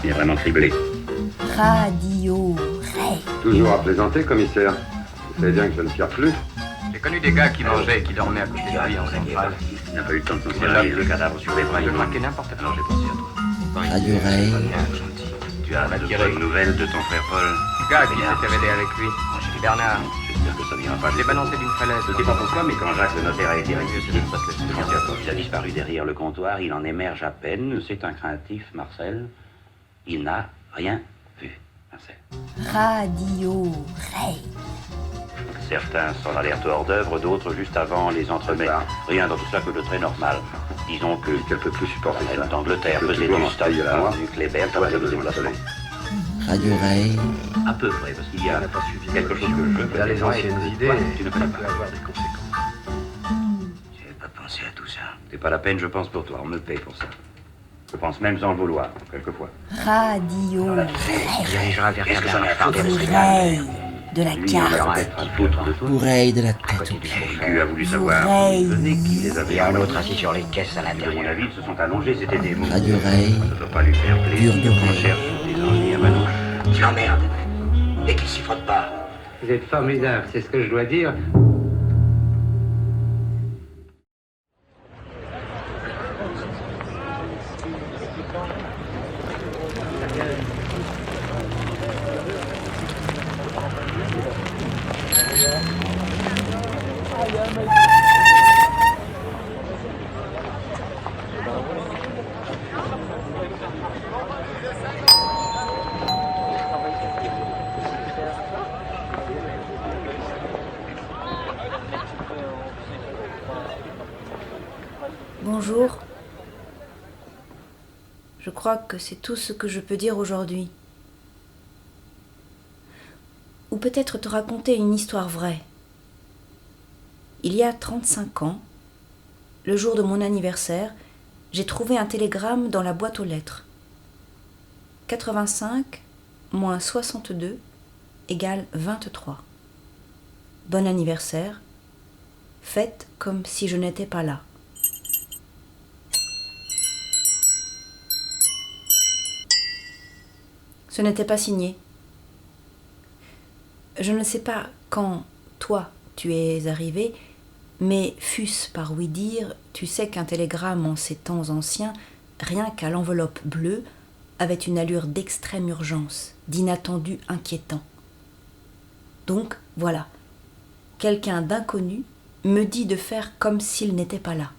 Il est vraiment criblé. Radio Ray. Toujours à plaisanter, commissaire. Vous savez bien que je ne tire plus. J'ai connu des gars qui mangeaient et qui dormaient à côté de lui en centrale. Il n'a pas eu le temps de s'en Voilà, servir, le cadavre sur les bras. Il braquait n'importe quoi. Alors j'ai pensé à toi. Radio Ray. Tu as de bonnes nouvelles de ton frère Paul? Le gars qui s'était aidé avec lui, Bernard. J'espère que ça n'ira pas. Je l'ai balancé d'une falaise. Je ne sais pas pourquoi, mais quand Jacques le notaire a été récupéré, il a disparu derrière le comptoir, il en émerge à peine. C'est un craintif, Marcel. Il n'a rien vu, Marcel. Radio Ray. Certains sont alerte hors d'œuvre, d'autres juste avant les entremets. Rien dans tout ça que de très normal. Disons que Qu'elle peut plus supporter ça. d'Angleterre Que faisait tu dois du m'en stock, payer à moi. du Kléber, Toi, ça t'as faisait des besoin de déplacements. Radio Ray. À peu près, parce qu'il y a quelque chose que je Il a les anciennes idées. Tu ne connais pas. avoir des conséquences. J'avais pas pensé à tout ça. C'est pas la peine, je pense pour toi. On me paye pour ça. Je pense même sans le vouloir, quelquefois. Radio Ray. Dirigera vers Bernard. Du Ray. De la Lui, il en carte. a peut-être à foutre de toi. Oreille de la tête. Le cul a voulu savoir Oreille. d'où venait, qui les avait. Et un autre assis sur les caisses à De mon l'intérieur. avis, ils se sont allongés, c'était des mots. Radio Ray. Ça ne doit pas lui faire plaisir Dur d'oreille. qu'on cherche des ennuis à manouche. Tu l'emmerdes et qu'il s'y frotte pas. Vous êtes formidable, c'est ce que je dois dire. Bonjour. Je crois que c'est tout ce que je peux dire aujourd'hui. Ou peut-être te raconter une histoire vraie. Il y a 35 ans, le jour de mon anniversaire, j'ai trouvé un télégramme dans la boîte aux lettres. 85 moins 62 égale 23. Bon anniversaire. Faites comme si je n'étais pas là. Ce n'était pas signé. Je ne sais pas quand, toi, tu es arrivé, mais fût-ce par ouï dire, tu sais qu'un télégramme en ces temps anciens, rien qu'à l'enveloppe bleue, avait une allure d'extrême urgence, d'inattendu inquiétant. Donc, voilà, quelqu'un d'inconnu me dit de faire comme s'il n'était pas là.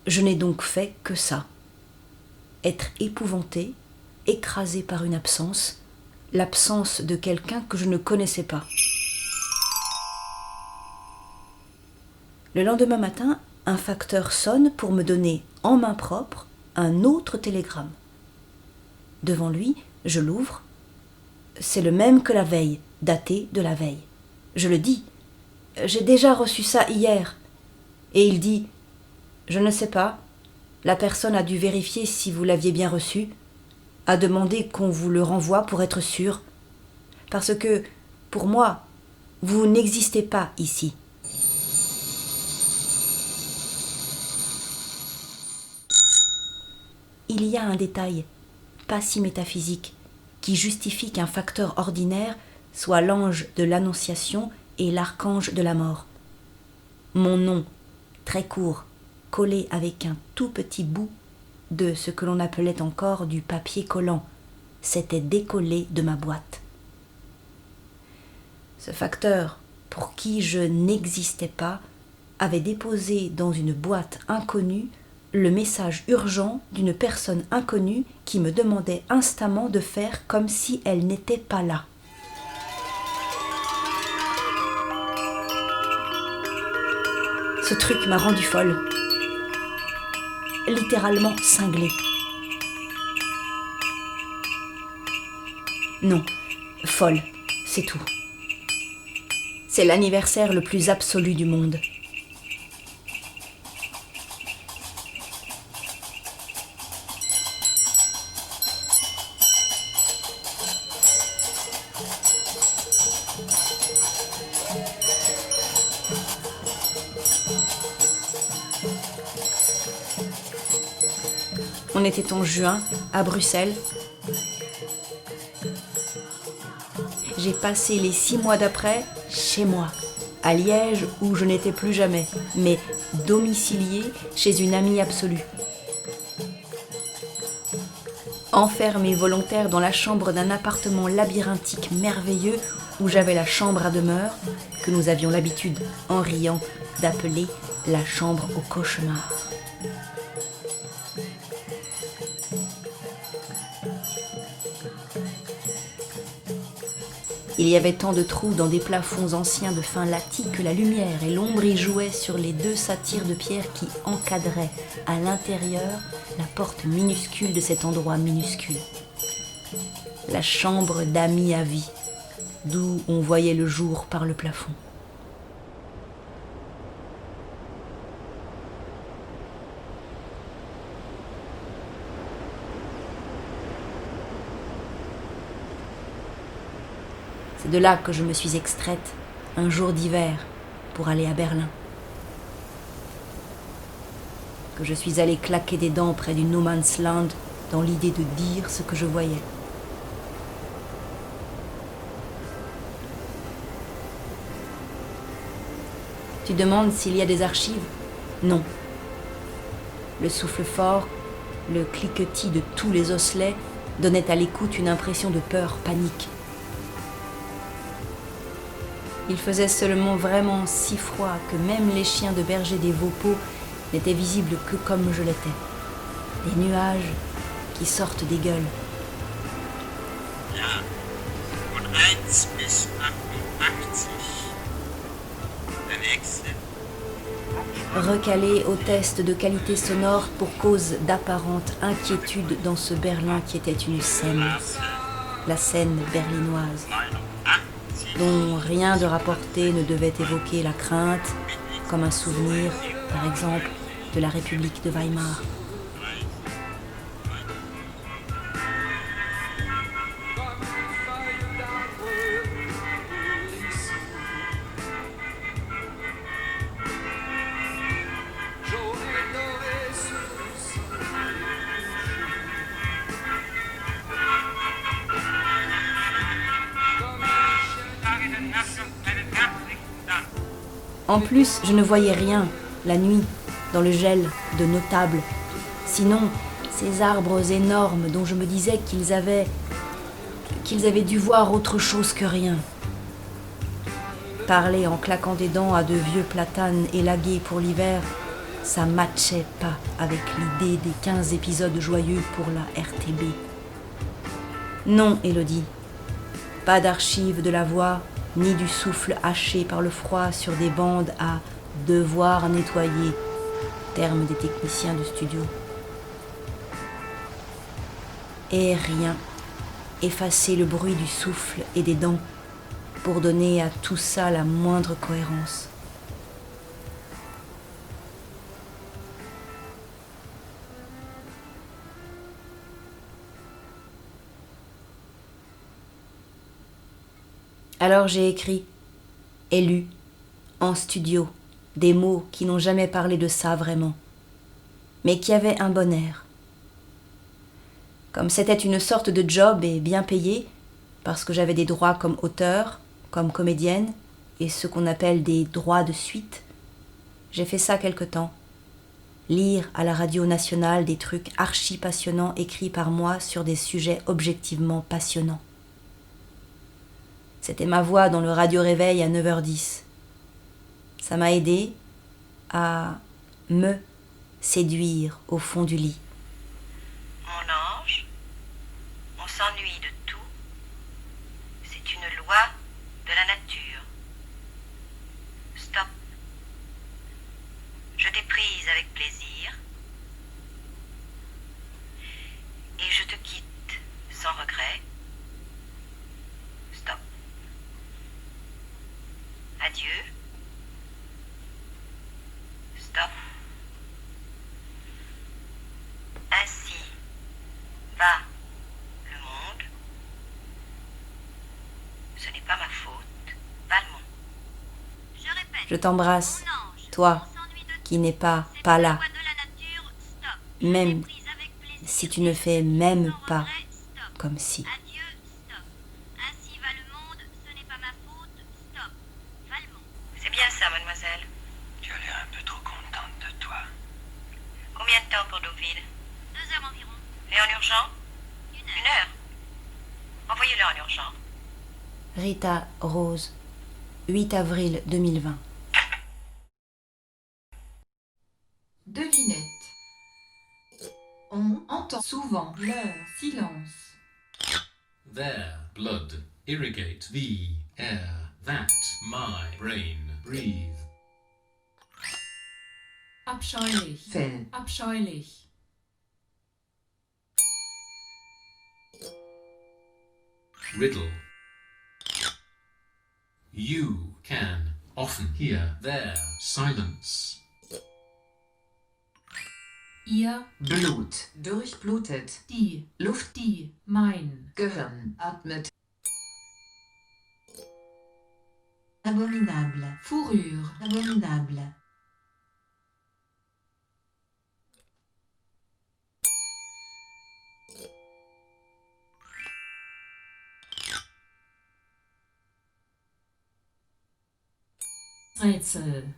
Je n'ai donc fait que ça. Être épouvanté, écrasé par une absence, l'absence de quelqu'un que je ne connaissais pas. Le lendemain matin, un facteur sonne pour me donner en main propre un autre télégramme. Devant lui, je l'ouvre. C'est le même que la veille, daté de la veille. Je le dis. J'ai déjà reçu ça hier. Et il dit, je ne sais pas. La personne a dû vérifier si vous l'aviez bien reçu, a demandé qu'on vous le renvoie pour être sûr. Parce que, pour moi, vous n'existez pas ici. Il y a un détail, pas si métaphysique, qui justifie qu'un facteur ordinaire soit l'ange de l'Annonciation et l'archange de la mort. Mon nom, très court, collé avec un tout petit bout de ce que l'on appelait encore du papier collant, s'était décollé de ma boîte. Ce facteur, pour qui je n'existais pas, avait déposé dans une boîte inconnue le message urgent d'une personne inconnue qui me demandait instamment de faire comme si elle n'était pas là. Ce truc m'a rendue folle, littéralement cinglée. Non, folle, c'est tout. C'est l'anniversaire le plus absolu du monde. On était en juin, à Bruxelles. J'ai passé les 6 mois d'après chez moi, à Liège où je n'étais plus jamais, mais domiciliée chez une amie absolue. Enfermée volontaire dans la chambre d'un appartement labyrinthique merveilleux où j'avais la chambre à demeure, que nous avions l'habitude, en riant, d'appeler la chambre au cauchemar. Il y avait tant de trous dans des plafonds anciens de fin lattis que la lumière et l'ombre y jouaient sur les 2 satires de pierre qui encadraient à l'intérieur la porte minuscule de cet endroit minuscule. La chambre d'amis à vie, d'où on voyait le jour par le plafond. C'est de là que je me suis extraite, un jour d'hiver, pour aller à Berlin. Que je suis allée claquer des dents près du No Man's Land dans l'idée de dire ce que je voyais. Tu demandes s'il y a des archives ? Non. Le souffle fort, le cliquetis de tous les osselets donnait à l'écoute une impression de peur, panique. Il faisait seulement vraiment si froid que même les chiens de berger des Vaupeaux n'étaient visibles que comme je l'étais. Des nuages qui sortent des gueules. Ja, von 1 bis 88. Der nächste. Recalé au test de qualité sonore pour cause d'apparente inquiétude dans ce Berlin qui était une scène, la scène berlinoise, dont rien de rapporté ne devait évoquer la crainte, comme un souvenir, par exemple, de la République de Weimar. En plus, je ne voyais rien, la nuit, dans le gel de notables. Sinon, ces arbres énormes dont je me disais qu'ils avaient dû voir autre chose que rien. Parler en claquant des dents à de vieux platanes élagués pour l'hiver, ça matchait pas avec l'idée des 15 épisodes joyeux pour la RTB. Non, Élodie, pas d'archives de la voix, ni du souffle haché par le froid sur des bandes à devoir nettoyer, terme des techniciens de studio. Et rien, effacer le bruit du souffle et des dents pour donner à tout ça la moindre cohérence. Alors j'ai écrit et lu, en studio, des mots qui n'ont jamais parlé de ça vraiment, mais qui avaient un bon air. Comme c'était une sorte de job et bien payé, parce que j'avais des droits comme auteur, comme comédienne, et ce qu'on appelle des droits de suite, j'ai fait ça quelque temps. Lire à la radio nationale des trucs archi passionnants écrits par moi sur des sujets objectivement passionnants. C'était ma voix dans le radio-réveil à 9h10. Ça m'a aidé à me séduire au fond du lit. Mon ange, on s'ennuie de tout. C'est une loi de la nature. Stop. Je t'ai prise avec plaisir. Et je te quitte sans regret. Stop. Adieu. Stop. Ainsi va le monde. Ce n'est pas ma faute. Valmont. Je répète. Je t'embrasse, toi, qui n'es pas là, même si tu ne fais même pas comme si. Adieu, stop. Ainsi va le monde, ce n'est pas ma faute, stop. Valmont. C'est bien ça, mademoiselle. Tu as l'air un peu trop contente de toi. Combien de temps pour Deauville? 2 heures environ. Et en urgent? 1 heure. Envoyez-le en urgent. Rita Rose, 8 avril 2020. Devinette. On entend souvent leur silence. Their blood irrigate the air that my brain breathe. Abscheulich. Fell. Abscheulich. Riddle. You can often hear their silence. Ihr Blut. Durchblutet. die Luft, die mein Gehirn atmet. Abominable. Fourrure, Abominable. Rätsel.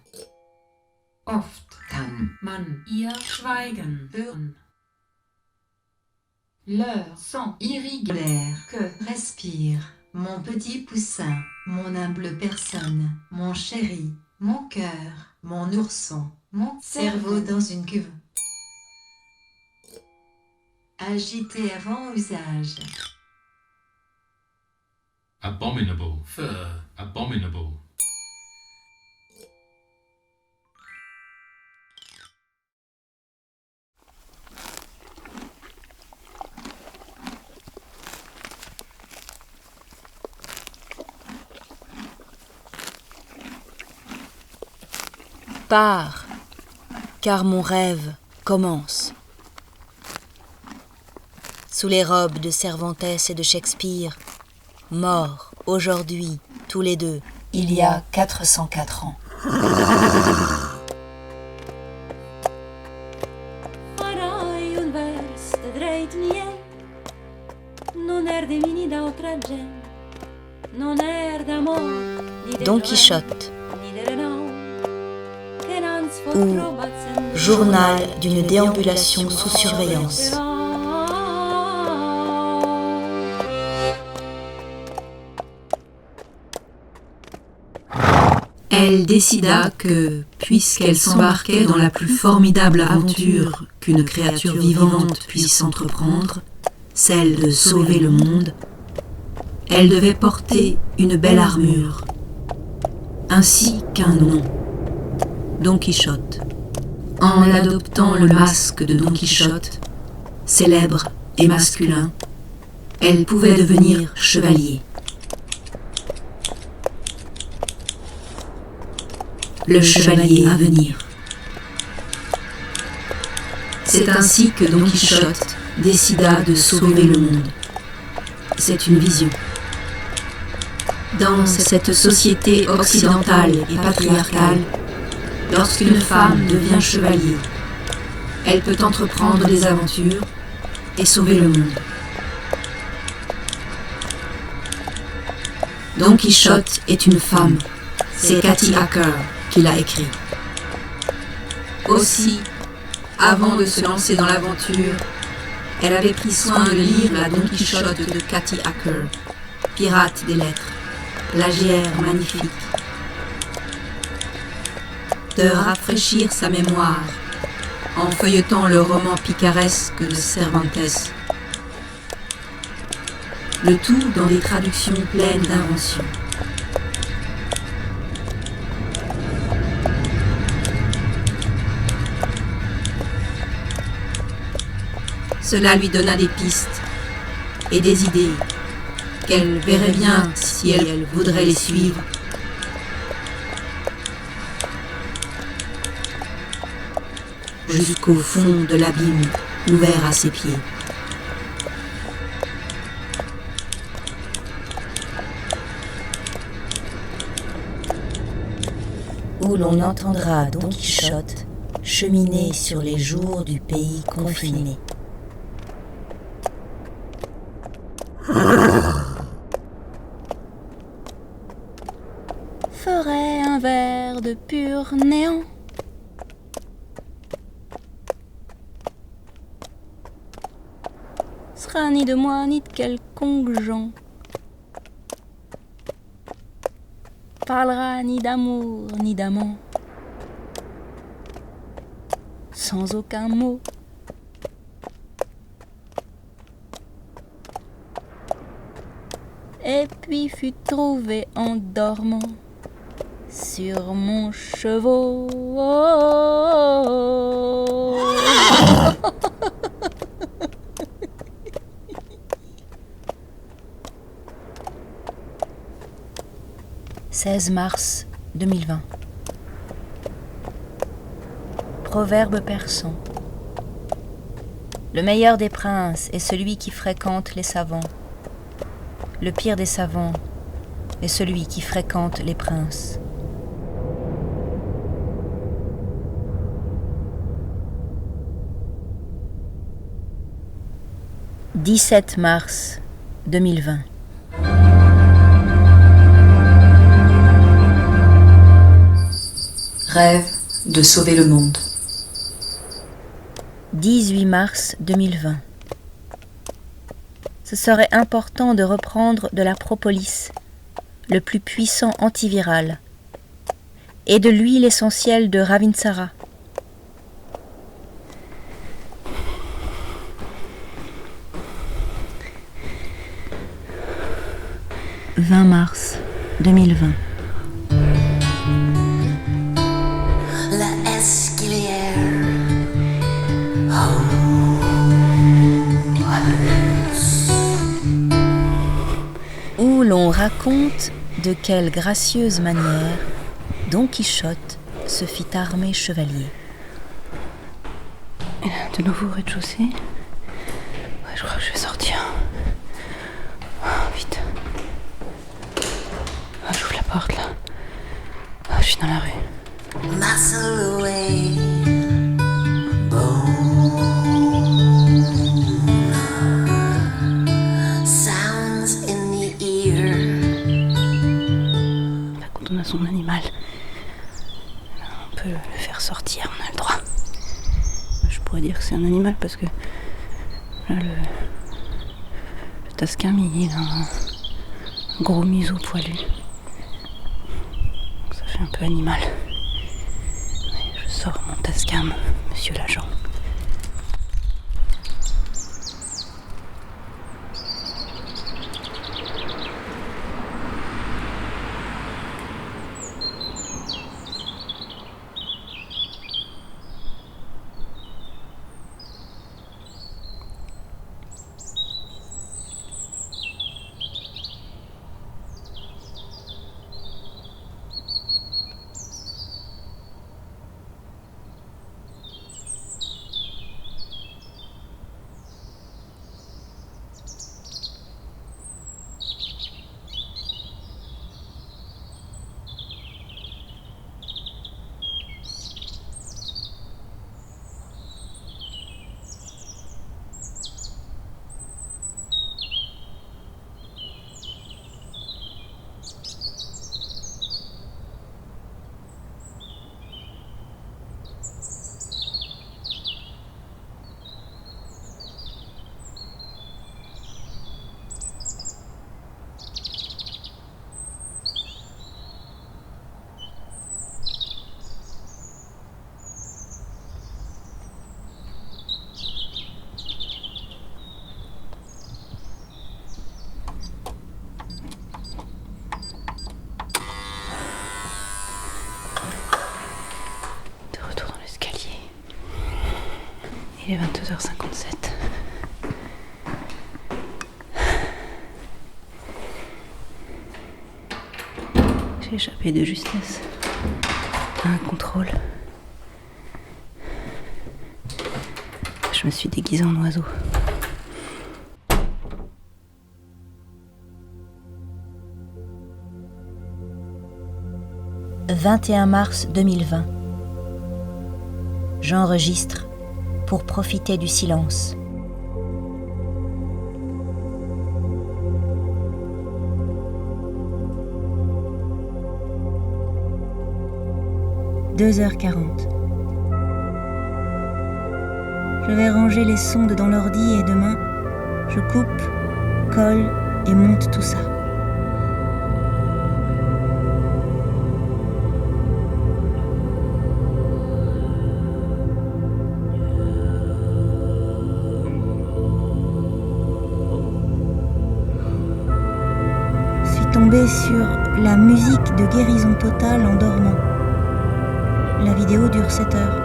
Oft Kann. man ihr Schweigen Hören. leur sang Irrégulière. Que respire mon petit poussin, mon humble personne, mon chéri, mon cœur, mon ourson, mon cerveau dans une cuve. Agité avant usage. Abominable. Fur. Abominable. Pars, car mon rêve commence. Sous les robes de Cervantes et de Shakespeare, morts aujourd'hui, tous les deux, il y a 404 ans. Don Quichotte ou Journal d'une déambulation sous surveillance. Elle décida que, puisqu'elle s'embarquait dans la plus formidable aventure qu'une créature vivante puisse entreprendre, celle de sauver le monde, elle devait porter une belle armure, ainsi qu'un nom, Don Quichotte. En adoptant le masque de Don Quichotte, célèbre et masculin, elle pouvait devenir chevalier. Le chevalier à venir. C'est ainsi que Don Quichotte décida de sauver le monde. C'est une vision. Dans cette société occidentale et patriarcale, lorsqu'une femme devient chevalier, elle peut entreprendre des aventures et sauver le monde. Don Quichotte est une femme. C'est Kathy Acker qui l'a écrit. Aussi, avant de se lancer dans l'aventure, elle avait pris soin de lire la Don Quichotte de Kathy Acker, pirate des lettres, plagiaire magnifique, de rafraîchir sa mémoire en feuilletant le roman picaresque de Cervantes, le tout dans des traductions pleines d'inventions. Cela lui donna des pistes et des idées qu'elle verrait bien si elle voudrait les suivre. Jusqu'au fond de l'abîme ouvert à ses pieds. Où l'on entendra Don Quichotte cheminer sur les jours du pays confiné. ferai un verre de pur néant. Sera ni de moi ni de quelconque gens. Parlera ni d'amour ni d'amant. Sans aucun mot. Et puis fut trouvé en dormant sur mon chevaux. « 16 mars 2020. Proverbe persan. Le meilleur des princes est celui qui fréquente les savants. Le pire des savants est celui qui fréquente les princes. « 17 mars 2020. Rêve de sauver le monde. 18 mars 2020. Ce serait important de reprendre de la propolis, le plus puissant antiviral, et de l'huile essentielle de Ravinsara. « 20 mars 2020. La escalière. Où l'on raconte de quelle gracieuse manière Don Quichotte se fit armer chevalier. Et là, de nouveau au rez-de-chaussée. Ouais, je crois que je vais sortir. Oh, vite. Oh, j'ouvre la porte là. Oh, je suis dans la rue. Muscle away. Sounds in the ear. Là, quand on a son animal, on peut le faire sortir, on a le droit. Je pourrais dire que c'est un animal parce que là, le Tascam, il a un gros museau poilu. Donc ça fait un peu animal. Je sors mon Tascam, monsieur l'agent. Il est 22h57. J'ai échappé de justesse à un contrôle. Je me suis déguisée en oiseau. « 21 mars 2020. J'enregistre pour profiter du silence. 2h40. Je vais ranger les sondes dans l'ordi et demain, je coupe, colle et monte tout ça. Je suis tombée sur la musique de guérison totale en dormant. La vidéo dure 7 heures.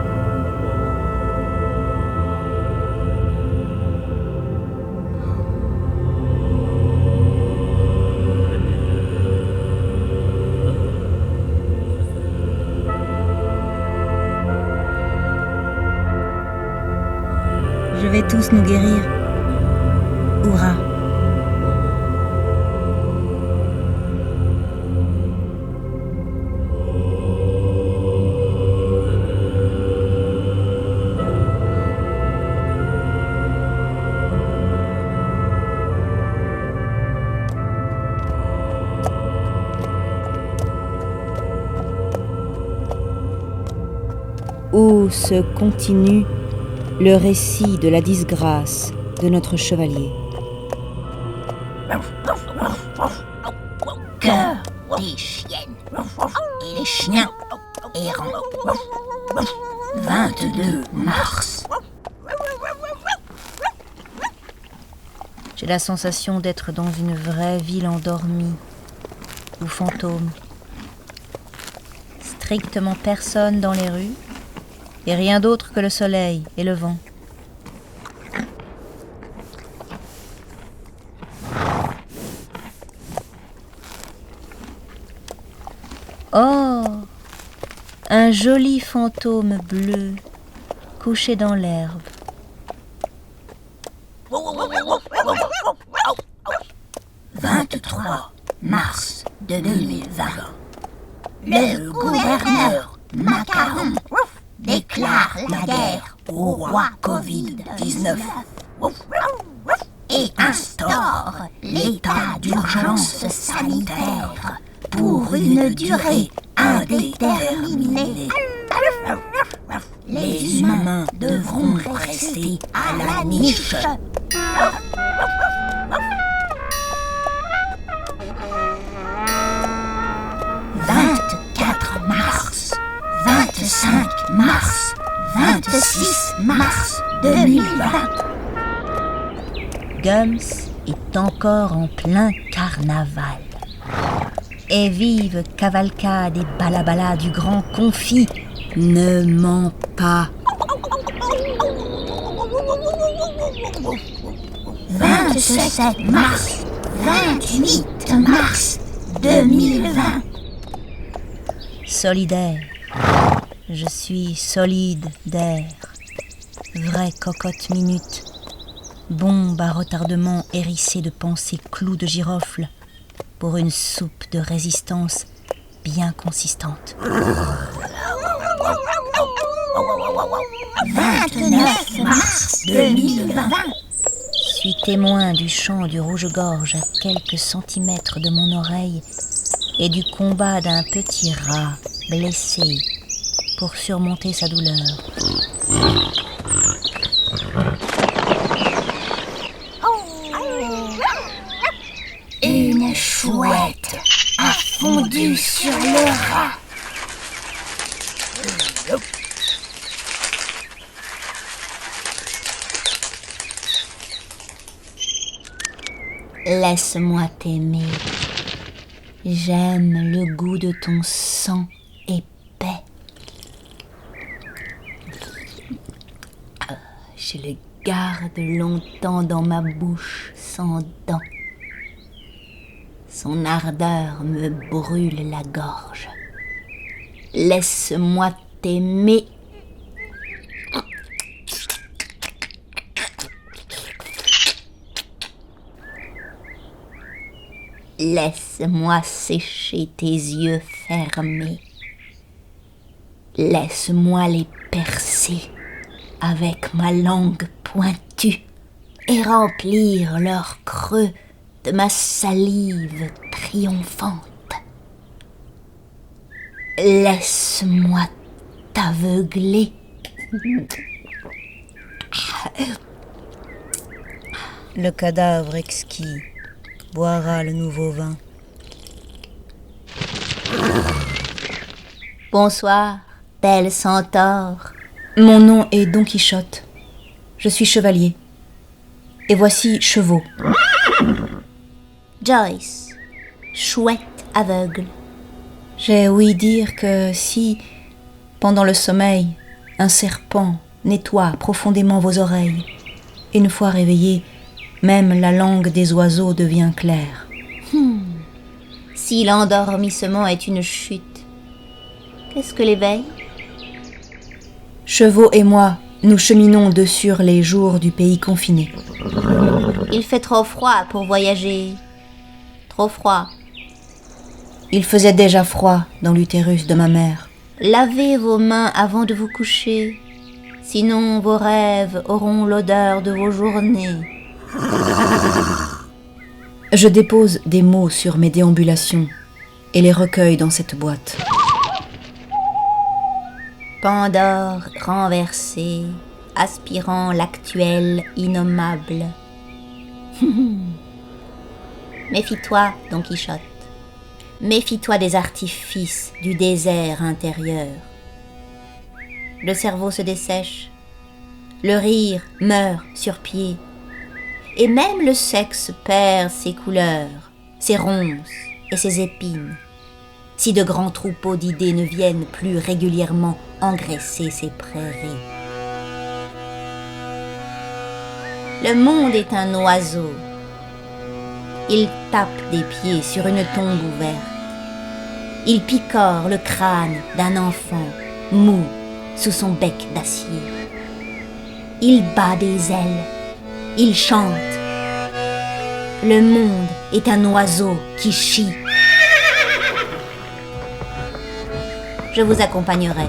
Je vais tous nous guérir. Hurrah! Où se continue le récit de la disgrâce de notre chevalier. Cœur des chiennes et les chiens errants. 22 mars. J'ai la sensation d'être dans une vraie ville endormie, ou fantôme. Strictement personne dans les rues, et rien d'autre que le soleil et le vent. Oh, un joli fantôme bleu couché dans l'herbe. « 23 mars 2020. Le gouverneur Macaron déclare la guerre au roi Covid-19 et instaure l'état d'urgence sanitaire pour une durée indéterminée. Les humains devront rester à la niche. Mars, 25 mars, 26 mars 2020. Gums est encore en plein carnaval. Et vive cavalcade et balabala du grand confit, ne ment pas. 27 mars, 28 mars 2020. Solidaire, je suis solide d'air, vraie cocotte minute, bombe à retardement hérissée de pensées clous de girofle pour une soupe de résistance bien consistante. 29 mars 2020. Suis témoin du chant du rouge-gorge à quelques centimètres de mon oreille et du combat d'un petit rat blessé pour surmonter sa douleur. Une chouette a fondu sur le rat. Laisse-moi t'aimer. J'aime le goût de ton sang épais. Je le garde longtemps dans ma bouche sans dents. Son ardeur me brûle la gorge. Laisse-moi t'aimer. Laisse-moi sécher tes yeux fermés. Laisse-moi les percer avec ma langue pointue et remplir leur creux de ma salive triomphante. Laisse-moi t'aveugler. Le cadavre exquis boira le nouveau vin. Bonsoir, belle centaure. Mon nom est Don Quichotte. Je suis chevalier. Et voici chevaux. Joyce, chouette aveugle. J'ai ouï dire que si, pendant le sommeil, un serpent nettoie profondément vos oreilles, une fois réveillé, même la langue des oiseaux devient claire. Si l'endormissement est une chute, qu'est-ce que l'éveil? Chevaux et moi, nous cheminons de sur les jours du pays confiné. Il fait trop froid pour voyager. Trop froid. Il faisait déjà froid dans l'utérus de ma mère. Lavez vos mains avant de vous coucher, sinon vos rêves auront l'odeur de vos journées. Je dépose des mots sur mes déambulations et les recueille dans cette boîte. Pandore renversée, aspirant l'actuel innommable. Méfie-toi, Don Quichotte. Méfie-toi des artifices du désert intérieur. Le cerveau se dessèche, le rire meurt sur pied, et même le sexe perd ses couleurs, ses ronces et ses épines, si de grands troupeaux d'idées ne viennent plus régulièrement engraisser ces prairies. Le monde est un oiseau. Il tape des pieds sur une tombe ouverte. Il picore le crâne d'un enfant mou sous son bec d'acier. Il bat des ailes. Il chante. Le monde est un oiseau qui chie. Je vous accompagnerai.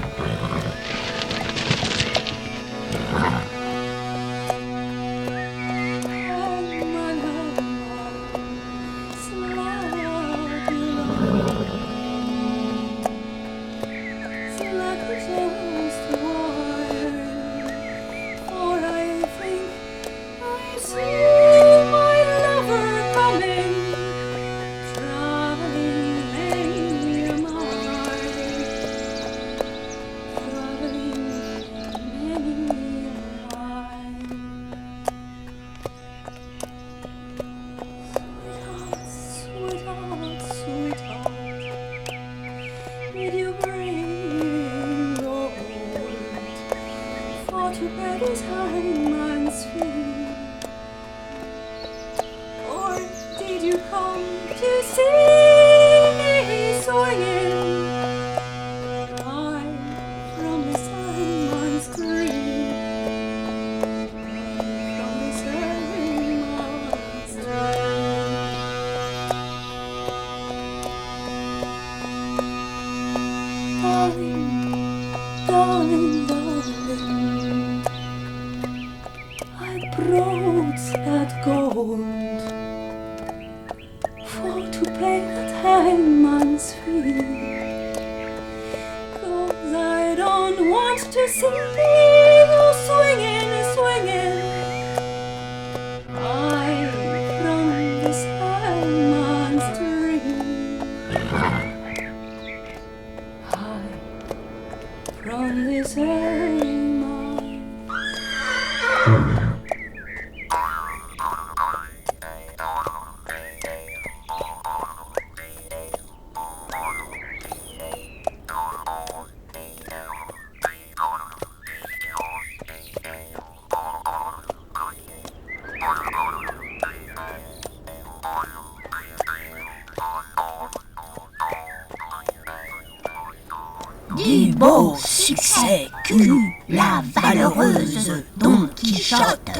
Du beau succès qu'eut la valeureuse Don Quichotte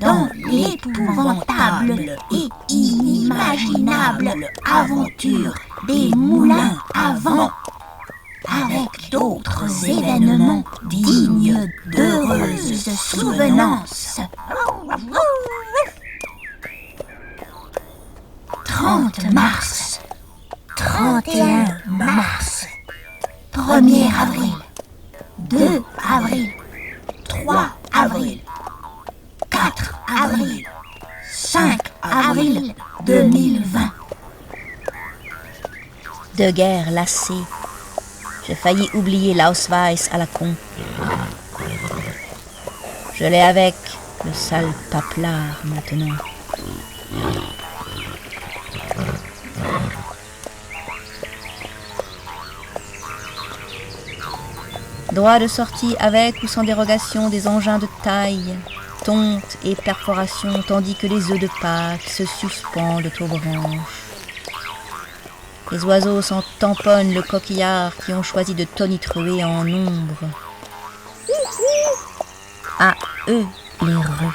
dans l'épouvantable et inimaginable aventure des moulins à vent, avec d'autres événements dignes d'heureuses souvenances. 30 mars, 31 mars, 1er avril, 2 avril, 3 avril, 4 avril, 5 avril 2020. De guerre lassé, j'ai failli oublier l'Ausweis à la con. Je l'ai avec le sale paplard maintenant. Droit de sortie avec ou sans dérogation des engins de taille, tonte et perforation, tandis que les œufs de Pâques se suspendent aux branches. Les oiseaux s'en tamponnent le coquillard qui ont choisi de tonitruer en ombre. À eux les reux.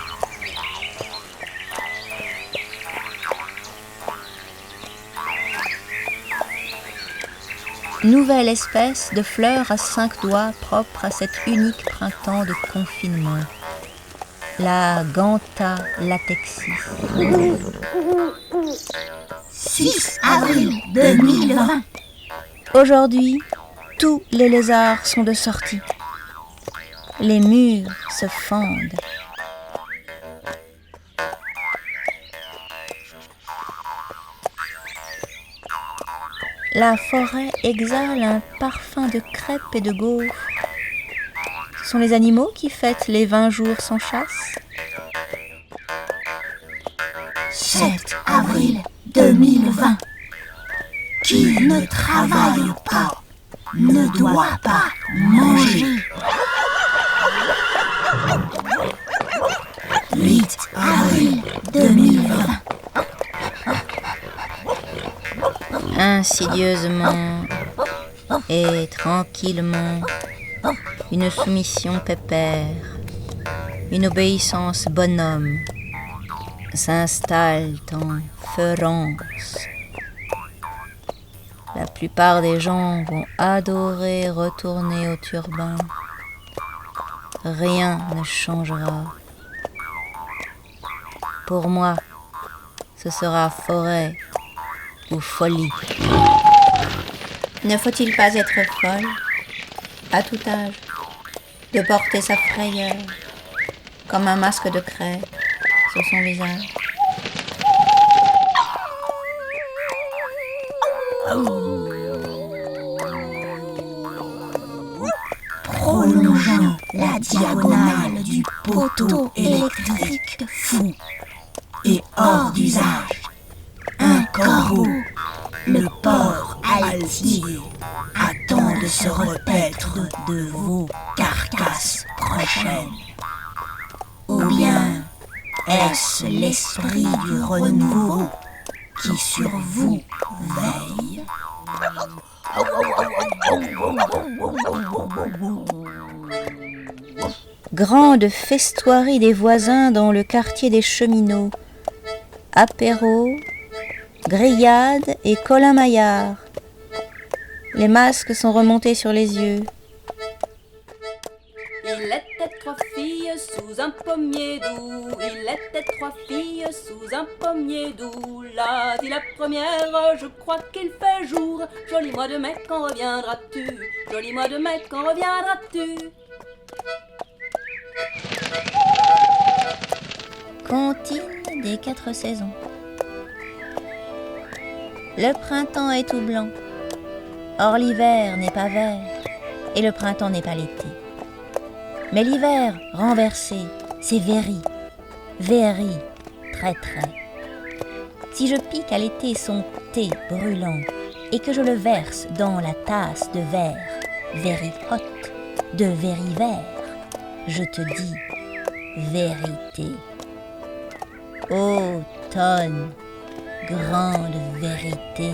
Nouvelle espèce de fleur à 5 doigts propre à cet unique printemps de confinement. La Ganta latexis. 6 avril 2020. Aujourd'hui, tous les lézards sont de sortie. Les murs se fendent. La forêt exhale un parfum de crêpes et de gaufres. Ce sont les animaux qui fêtent les 20 jours sans chasse. 7 avril 2020. Qui ne travaille pas ne doit pas manger. 8 avril 2020. Insidieusement et tranquillement, une soumission pépère, une obéissance bonhomme s'installe en Ference. La plupart des gens vont adorer retourner au turbin. Rien ne changera. Pour moi, ce sera forêt ou folie. Ne faut-il pas être folle, à tout âge, de porter sa frayeur comme un masque de craie sur son visage? Prolongeant la diagonale du poteau électrique fou et hors d'usage, un corbeau, le porc altier, attend de se repaître de vos carcasses prochaines. Ou bien est-ce l'esprit du renouveau qui sur vous veille? Grande festoirie des voisins dans le quartier des cheminots. Apéro, grillade et Colin Maillard. Les masques sont remontés sur les yeux. Il était 3 filles sous un pommier doux. Il était 3 filles sous un pommier doux. Là dit la première, je crois qu'il fait jour. Joli mois de mai, quand reviendras-tu? Joli mois de mai, quand reviendras-tu? Comptine des 4 saisons. Le printemps est tout blanc. Or l'hiver n'est pas vert et le printemps n'est pas l'été. Mais l'hiver renversé, c'est very, très. Si je pique à l'été son thé brûlant et que je le verse dans la tasse de verre very hot de very vert, je te dis vérité. Automne, grande vérité.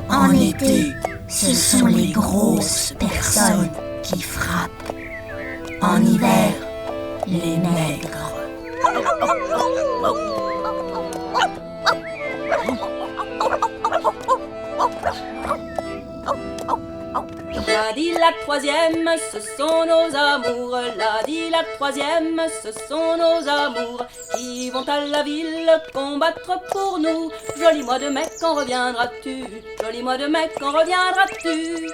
En été, ce sont les grosses personnes qui frappent. En hiver, les maigres. La la troisième, ce sont nos amours. La dit la troisième, ce sont nos amours qui vont à la ville combattre pour nous. Joli mois de mai, quand reviendras-tu? Joli mois de mai, quand reviendras-tu?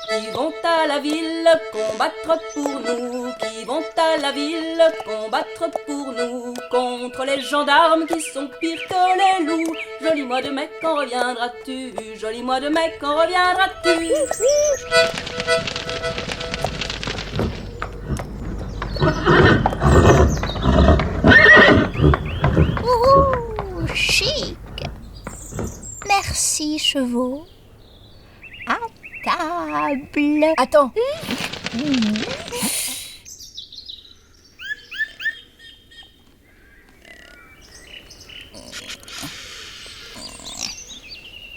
Qui vont à la ville combattre pour nous, qui vont à la ville combattre pour nous, contre les gendarmes qui sont pires que les loups. Joli mois de mai, quand reviendras-tu? Joli mois de mai, quand reviendras-tu? Ouh, chic. Merci, chevaux. À table. Attends.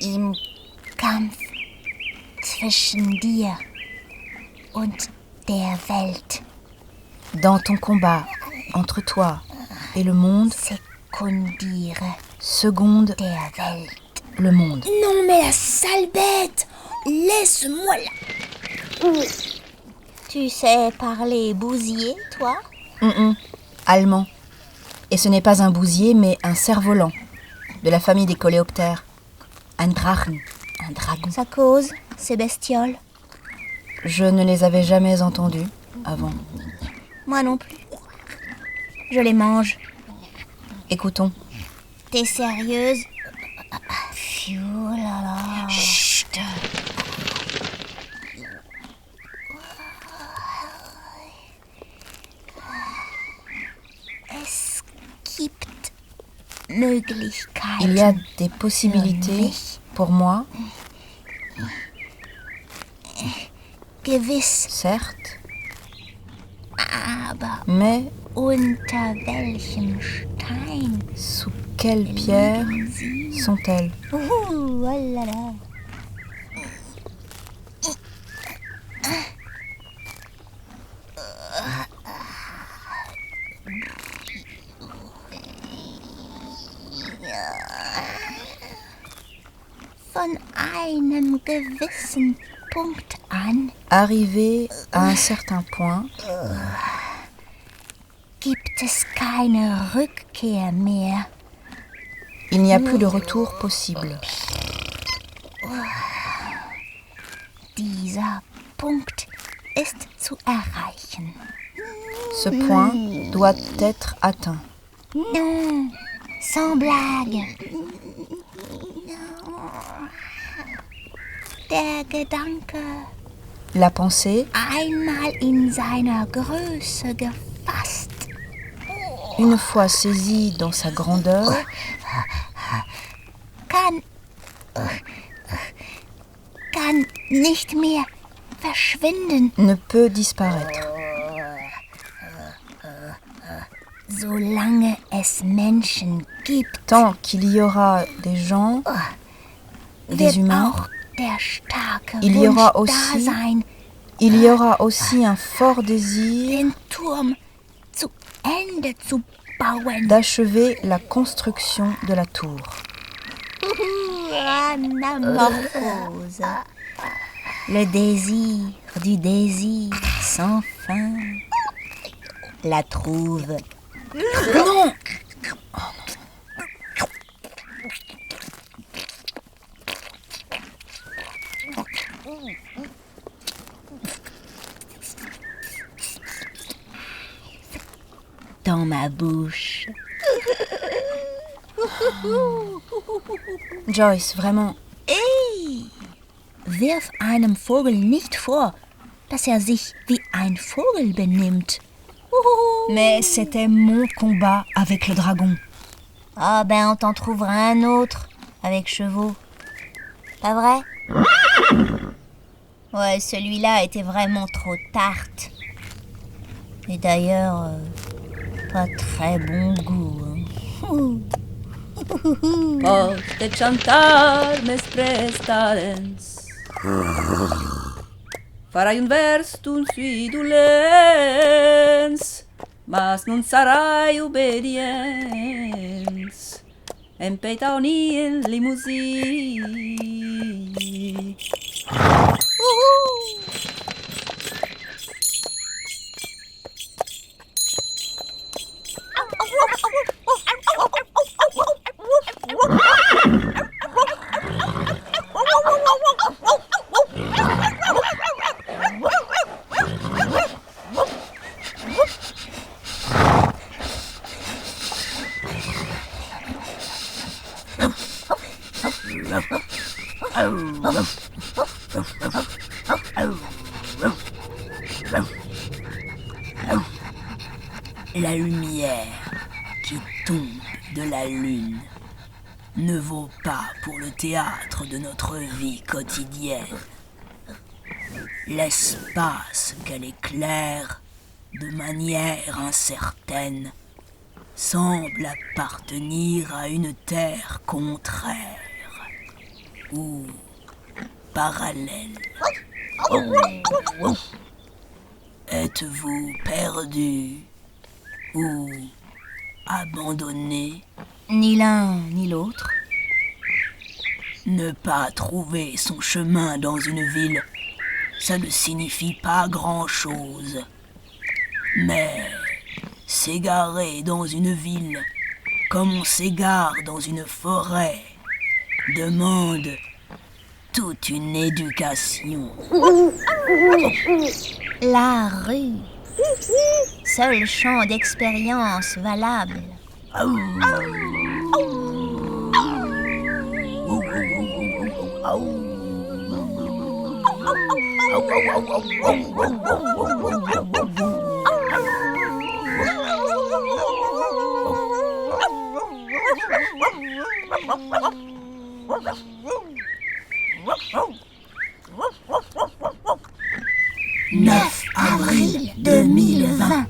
Im Kampf zwischen dir und der Welt. Dans ton combat entre toi et le monde, Sekundiere seconde der Welt. le monde. Non mais la sale bête, laisse-moi là. Tu sais parler bousier, toi? Allemand. Et ce n'est pas un bousier, mais un cerf-volant, de la famille des coléoptères. Un Drachen, un dragon. Ça cause, ces bestioles? Je ne les avais jamais entendus avant. Moi non plus. Je les mange. Écoutons. T'es sérieuse? Pfiou là là. Chut. Es gibt Möglichkeiten. Il y a des possibilités pour moi. Gewiss. Certes. Aber Mais unter welchem Stein? Sous quelle pierre sont-elles? Oh là là. Von einem gewissen Punkt an, arrivé à un certain point, gibt es keine Rückkehr mehr. Il n'y a plus de retour possible. Dieser Punkt ist zu erreichen. Ce point doit être atteint. Non, sans blague. Der Gedanke, La pensée, einmal in seiner Größe gefasst, une fois saisie dans sa grandeur, kann nicht mehr verschwinden. ne peut disparaître. Solange es Menschen gibt, Tant qu'il y aura des gens, des humains, der starke il y aura Wunsch aussi, da sein, il y aura aussi un fort désir den Turm zu Ende zu bauen. d'achever la construction de la tour. Anamorphose. Le désir du désir sans fin. La trouve. Non! Dans ma bouche. Joyce, vraiment, Ey! Wirf einem Vogel nicht vor, dass er sich wie ein Vogel benimmt. mais c'était mon combat avec le dragon. Ah ben on t'en trouvera un autre, avec chevaux. Pas vrai? Ouais, celui-là était vraiment trop tarte. Et d'ailleurs, pas très bon goût. Hein. Poste chantar mes prestadens. Farai un vers d'un suidulens, mas non sarai ubediens. en pétoni in limousine. La lumière qui tombe de la lune ne vaut pas pour le théâtre de notre vie quotidienne. L'espace qu'elle éclaire de manière incertaine semble appartenir à une terre contraire ou parallèle. Êtes-vous perdu ou abandonné? Ni l'un ni l'autre. Ne pas trouver son chemin dans une ville, ça ne signifie pas grand-chose. Mais s'égarer dans une ville, comme on s'égare dans une forêt, demande toute une éducation. La rue, seul champ d'expérience valable. « 9 avril 2020 »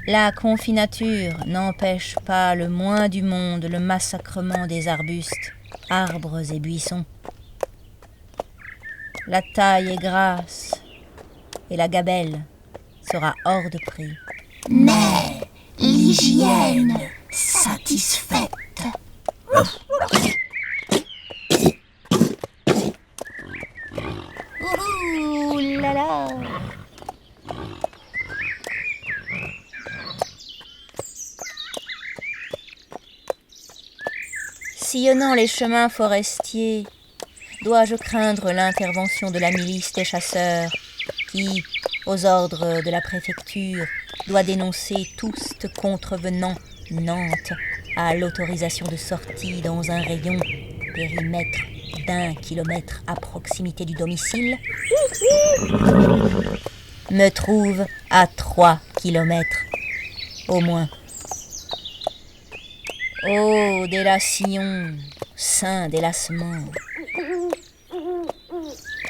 La confinature n'empêche pas le moins du monde le massacrement des arbustes, arbres et buissons. La taille est grasse et la gabelle sera hors de prix. Mais l'hygiène satisfaite. Ouh là là. Sillonnant les chemins forestiers, dois-je craindre l'intervention de la milice des chasseurs qui, aux ordres de la préfecture, doit dénoncer tout contrevenant Nantes à l'autorisation de sortie dans un rayon périmètre d'1 kilomètre à proximité du domicile, me trouve à 3 kilomètres au moins. Ô délation, saint délassement,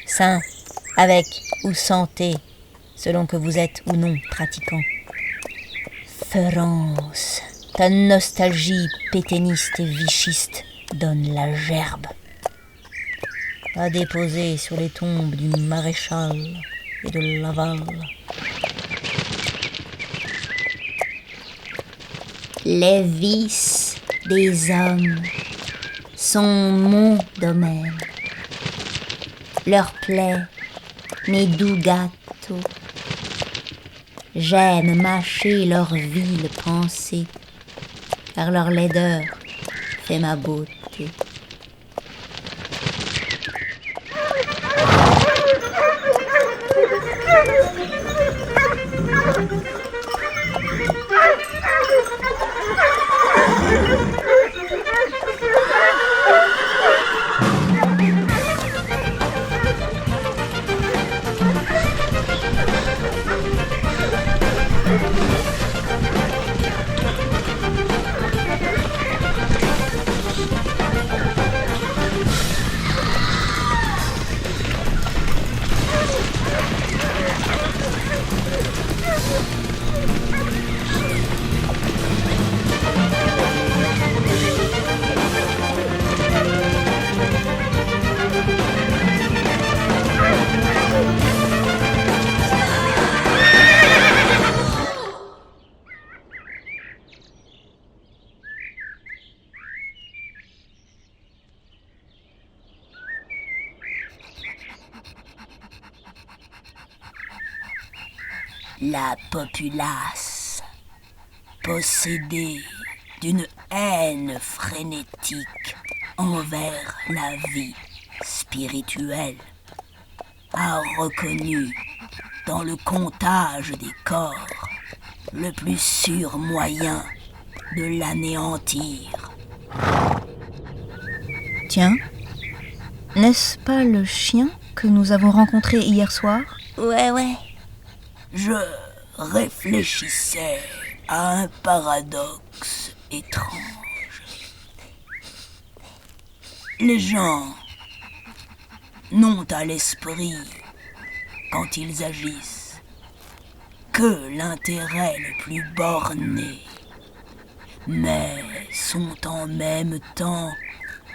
saint avec ou santé, selon que vous êtes ou non pratiquant. Ference, ta nostalgie pétainiste et vichiste donne la gerbe. À déposer sur les tombes du maréchal et de Laval. Les vices des hommes sont mon domaine. Leurs plaies, mes doux gâteaux. J'aime mâcher leurs viles pensées, car leur laideur fait ma beauté. la populace, possédée d'une haine frénétique envers la vie spirituelle, a reconnu dans le comptage des corps le plus sûr moyen de l'anéantir. Tiens, n'est-ce pas le chien que nous avons rencontré hier soir ? Ouais. Je réfléchissais à un paradoxe étrange. Les gens n'ont à l'esprit, quand ils agissent, que l'intérêt le plus borné, mais sont en même temps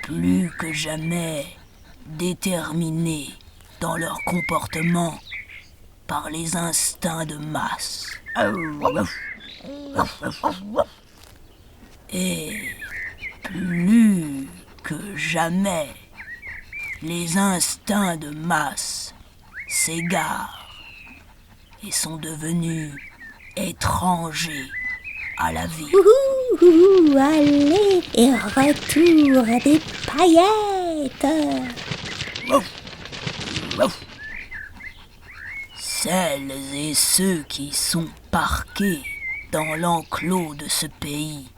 plus que jamais déterminés dans leur comportement par les instincts de masse. Et plus que jamais, les instincts de masse s'égarent et sont devenus étrangers à la vie. Allez, et retour des paillettes. Celles et ceux qui sont parqués dans l'enclos de ce pays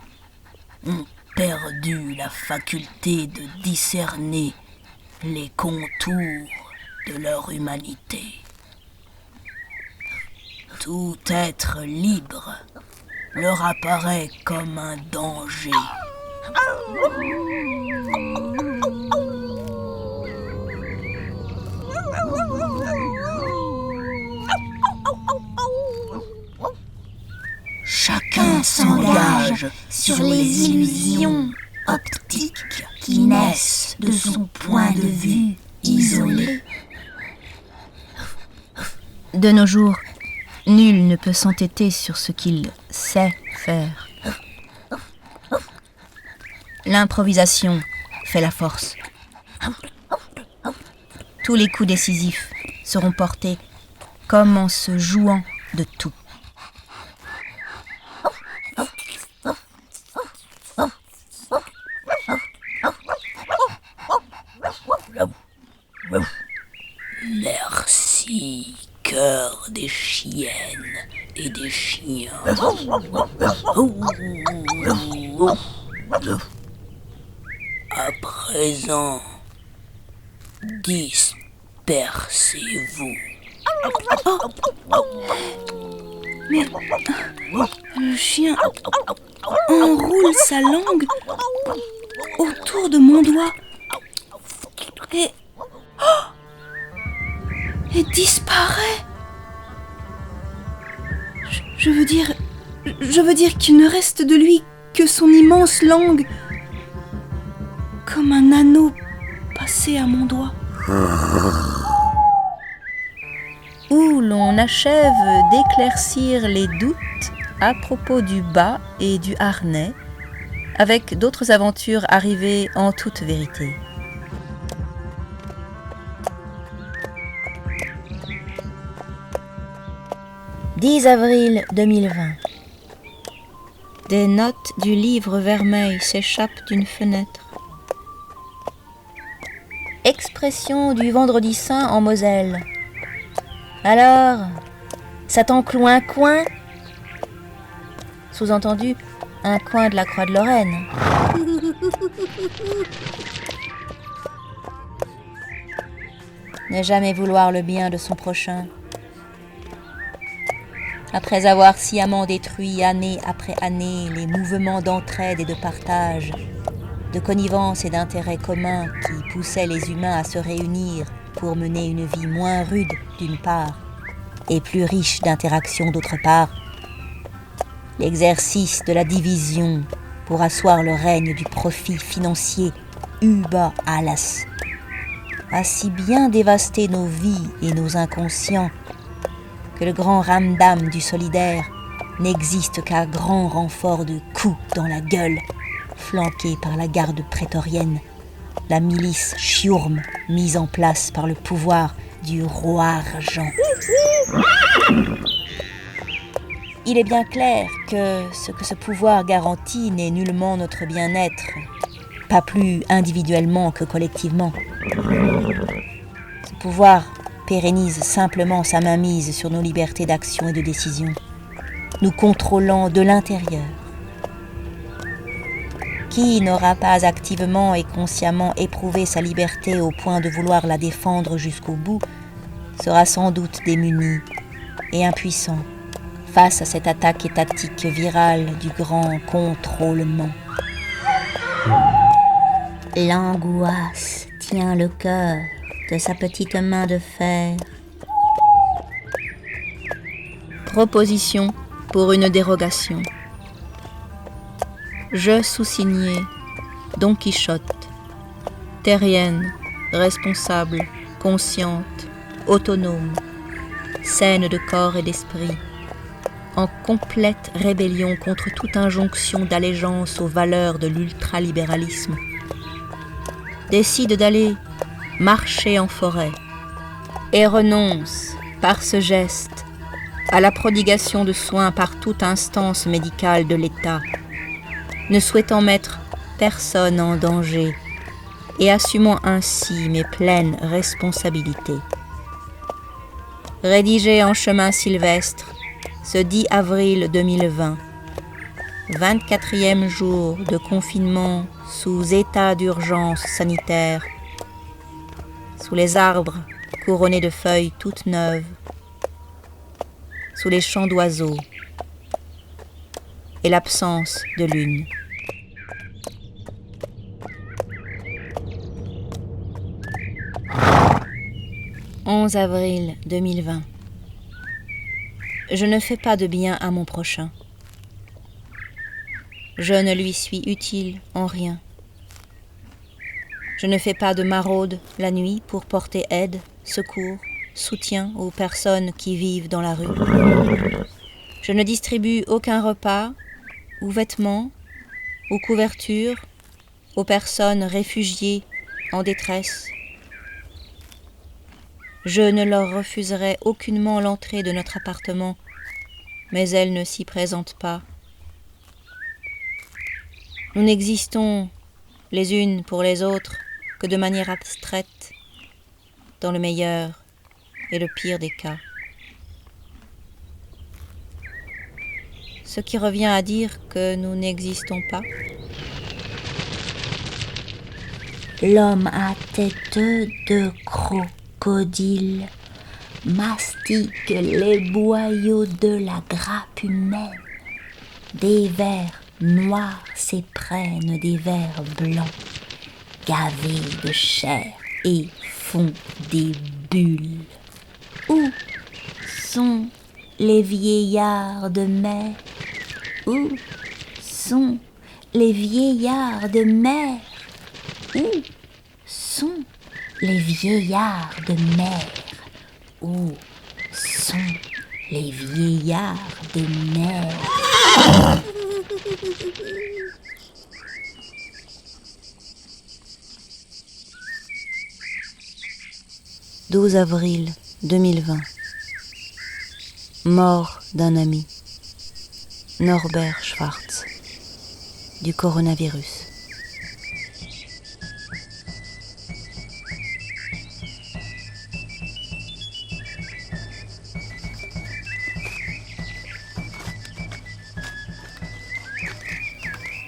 ont perdu la faculté de discerner les contours de leur humanité. Tout être libre leur apparaît comme un danger. Chacun s'engage sur les illusions optiques qui naissent de son point de vue isolé. De nos jours, nul ne peut s'entêter sur ce qu'il sait faire. L'improvisation fait la force. Tous les coups décisifs seront portés comme en se jouant de tout. Merci, cœur des chiennes et des chiens. À présent, dispersez-vous. Mais le chien enroule sa langue autour de mon doigt et disparaît. Je veux dire qu'il ne reste de lui que son immense langue, comme un anneau passé à mon doigt. Où l'on achève d'éclaircir les doutes à propos du bas et du harnais, avec d'autres aventures arrivées en toute vérité. « 10 avril 2020. Des notes du livre vermeil s'échappent d'une fenêtre. Expression du vendredi saint en Moselle. Alors, ça t'encloue un coin ? Sous-entendu, un coin de la Croix de Lorraine. Ne jamais vouloir le bien de son prochain. Après avoir sciemment détruit année après année les mouvements d'entraide et de partage, de connivence et d'intérêt commun qui poussaient les humains à se réunir pour mener une vie moins rude d'une part et plus riche d'interactions d'autre part, l'exercice de la division pour asseoir le règne du profit financier über alles a si bien dévasté nos vies et nos inconscients que le grand ramdam du solidaire n'existe qu'à grand renfort de coups dans la gueule, flanqué par la garde prétorienne, la milice chiourme mise en place par le pouvoir du roi argent. Il est bien clair que ce pouvoir garantit n'est nullement notre bien-être, pas plus individuellement que collectivement. Ce pouvoir pérennise simplement sa mainmise sur nos libertés d'action et de décision, nous contrôlant de l'intérieur. Qui n'aura pas activement et consciemment éprouvé sa liberté au point de vouloir la défendre jusqu'au bout, sera sans doute démuni et impuissant face à cette attaque étatique virale du grand contrôlement. L'angoisse tient le cœur de sa petite main de fer. Proposition pour une dérogation. Je sous-signé Don Quichotte, terrienne, responsable, consciente, autonome, saine de corps et d'esprit, en complète rébellion contre toute injonction d'allégeance aux valeurs de l'ultralibéralisme, décide d'aller marcher en forêt et renonce, par ce geste, à la prodigation de soins par toute instance médicale de l'État, ne souhaitant mettre personne en danger et assumant ainsi mes pleines responsabilités. Rédigé en chemin sylvestre, ce 10 avril 2020, 24e jour de confinement sous état d'urgence sanitaire, sous les arbres couronnés de feuilles toutes neuves, sous les chants d'oiseaux et l'absence de lune. « 11 avril 2020. Je ne fais pas de bien à mon prochain. Je ne lui suis utile en rien. Je ne fais pas de maraude la nuit pour porter aide, secours, soutien aux personnes qui vivent dans la rue. Je ne distribue aucun repas ou vêtements ou couvertures aux personnes réfugiées en détresse. Je ne leur refuserai aucunement l'entrée de notre appartement, mais elles ne s'y présentent pas. Nous n'existons les unes pour les autres que de manière abstraite, dans le meilleur et le pire des cas. Ce qui revient à dire que nous n'existons pas. L'homme à tête de crocodile mastique les boyaux de la grappe humaine. Des vers noirs s'éprennent des vers blancs, gavés de chair et font des bulles. Où sont les vieillards de mer? Où sont les vieillards de mer? Où sont les vieillards de mer? Où sont les vieillards de mer? 12 avril 2020. Mort d'un ami. Norbert Schwartz. Du coronavirus.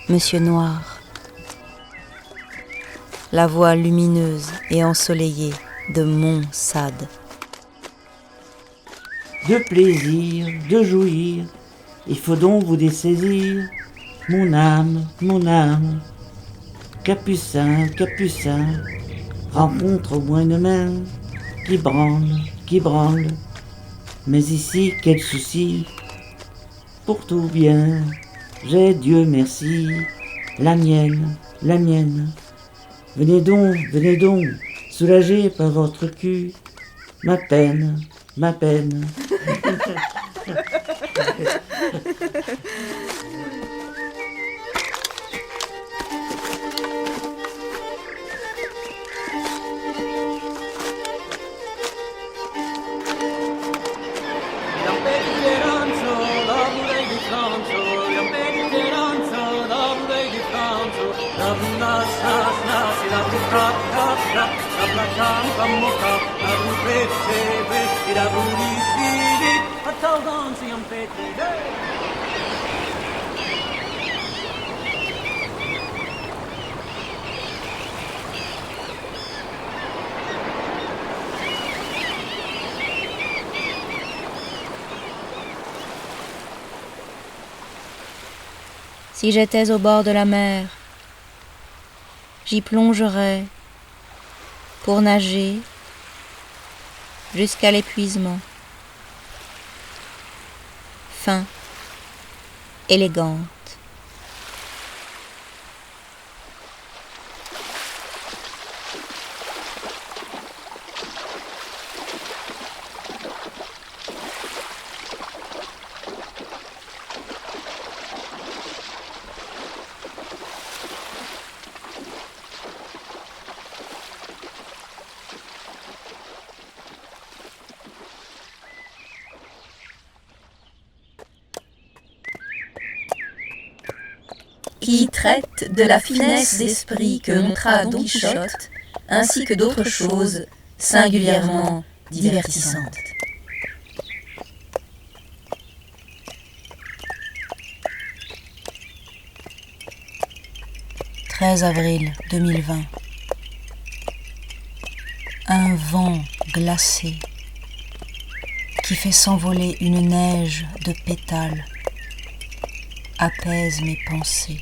Monsieur Noir. La voix lumineuse et ensoleillée de Mont Sade. De plaisir, de jouir, il faut donc vous dessaisir, mon âme, Capucin, Capucin, rencontre au moins une main qui branle, mais ici quel souci, pour tout bien, j'ai Dieu merci, la mienne, venez donc, soulagé par votre cul, ma peine. 'La Si j'étais au bord de la mer, j'y plongerais pour nager jusqu'à l'épuisement. Fin, élégante. Qui traite de la finesse d'esprit que montra Don Quichotte, ainsi que d'autres choses singulièrement divertissantes. « 13 avril 2020. Un vent glacé qui fait s'envoler une neige de pétales apaise mes pensées.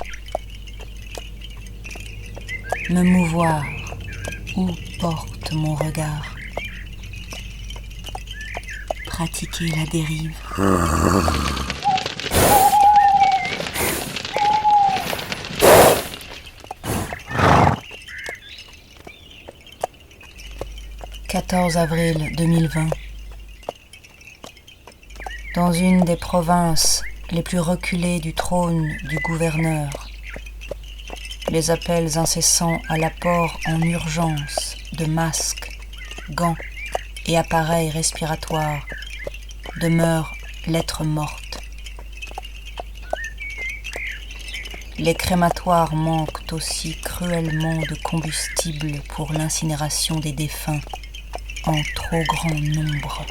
Me mouvoir, où porte mon regard? Pratiquer la dérive. « 14 avril 2020. Dans une des provinces les plus reculées du trône du gouverneur, les appels incessants à l'apport en urgence de masques, gants et appareils respiratoires demeurent lettres mortes. Les crématoires manquent aussi cruellement de combustible pour l'incinération des défunts en trop grand nombre.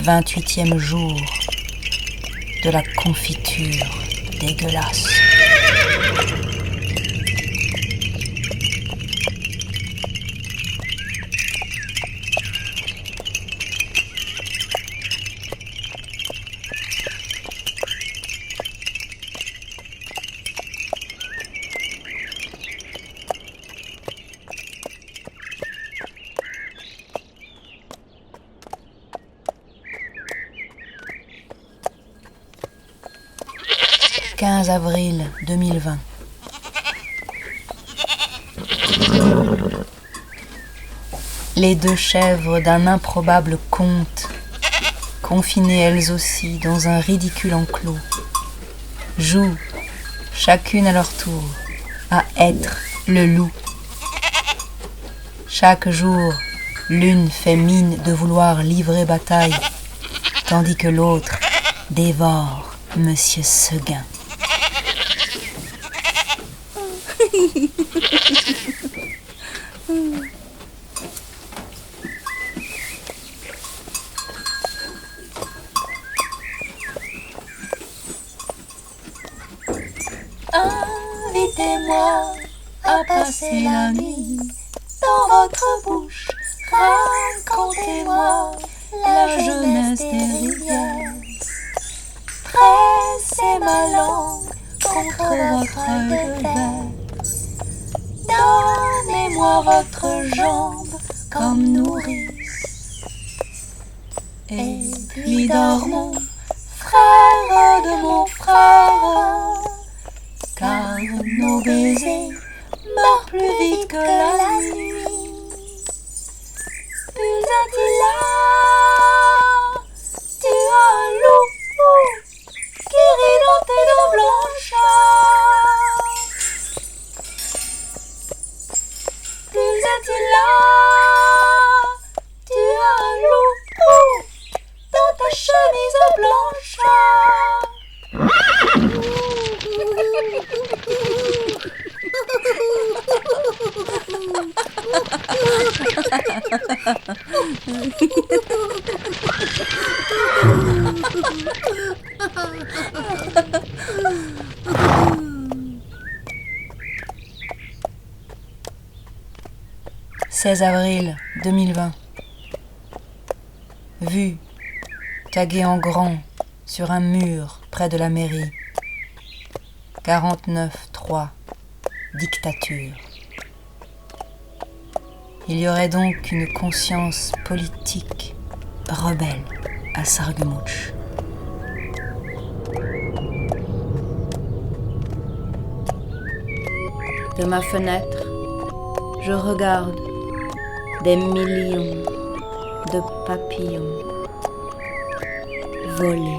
28e jour de la confiture dégueulasse. « 15 avril 2020. Les deux chèvres d'un improbable conte, confinées elles aussi dans un ridicule enclos, jouent, chacune à leur tour, à être le loup. Chaque jour, l'une fait mine de vouloir livrer bataille, tandis que l'autre dévore Monsieur Seguin. Invitez-moi à passer la nuit dans votre bouche. Racontez-moi la jeunesse des rivières. Pressez ma langue contre votre œil de verre. Donnez-moi votre jambe comme nourrice. Et puis dormons, frère de mon frère, car nos baisers meurent plus vite que la nuit. Pulsatilla, tu as un loup qui rit dans tes dents blanches. Pulsatilla, tu as un loup dans ta chemise blanche. « 16 avril 2020. Vue, taguée en grand sur un mur près de la mairie. 49.3. Dictature. Il y aurait donc une conscience politique rebelle à Sargumouch. De ma fenêtre, je regarde des millions de papillons voler.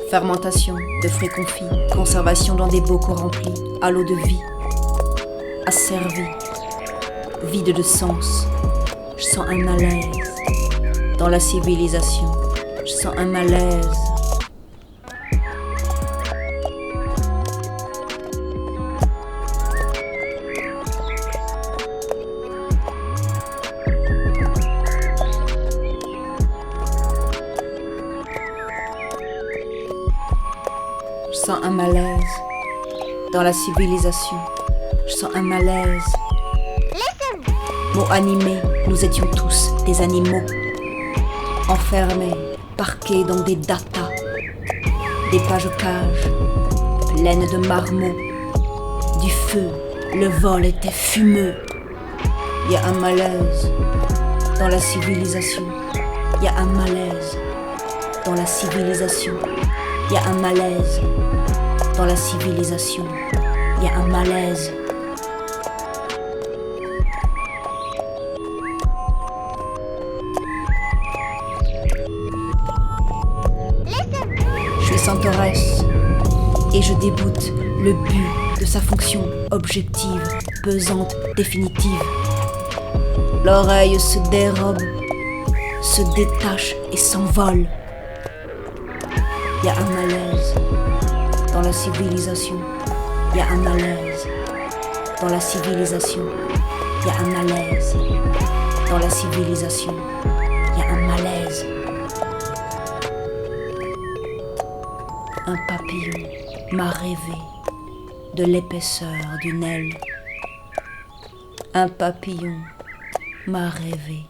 Fermentation de fruits confits, conservation dans des bocaux remplis à l'eau de vie, asservi, vide de sens. Je sens un malaise dans la civilisation. Je sens un malaise. Je sens un malaise dans la civilisation. Je sens un malaise. Mots animés, nous étions tous des animaux. Enfermés, parqués dans des datas. Des pages-cages, pleines de marmots. Du feu, le vol était fumeux. Il y a un malaise dans la civilisation. Il y a un malaise dans la civilisation. Il y a un malaise dans la civilisation. Il y a un malaise. Je suis Centaurès et je déboute le but de sa fonction objective, pesante, définitive. L'oreille se dérobe, se détache et s'envole. Il y a un malaise dans la civilisation. Il y a un malaise dans la civilisation. Il y a un malaise dans la civilisation. Il y a un malaise. Un papillon m'a rêvé de l'épaisseur d'une aile. Un papillon m'a rêvé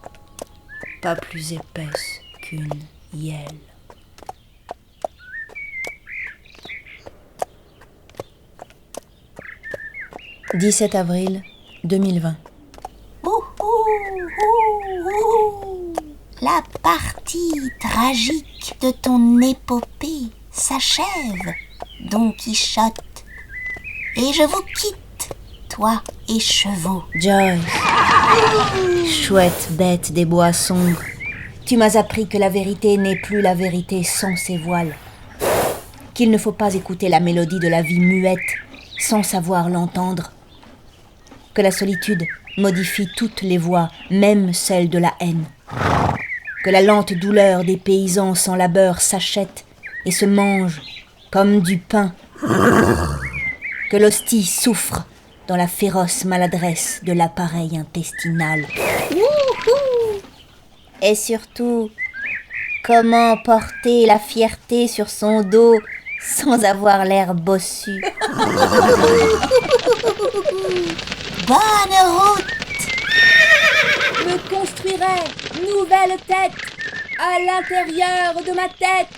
pas plus épaisse qu'une hyèle. « 17 avril 2020. La partie tragique de ton épopée s'achève, Don Quichotte, et je vous quitte, toi et chevaux. » Joyce, chouette bête des bois sombres, tu m'as appris que la vérité n'est plus la vérité sans ses voiles, qu'il ne faut pas écouter la mélodie de la vie muette sans savoir l'entendre, que la solitude modifie toutes les voix, même celles de la haine, que la lente douleur des paysans sans labeur s'achète et se mange comme du pain, que l'hostie souffre dans la féroce maladresse de l'appareil intestinal. Et surtout, comment porter la fierté sur son dos sans avoir l'air bossu. Bonne route! Me construirai nouvelle tête à l'intérieur de ma tête.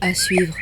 À suivre.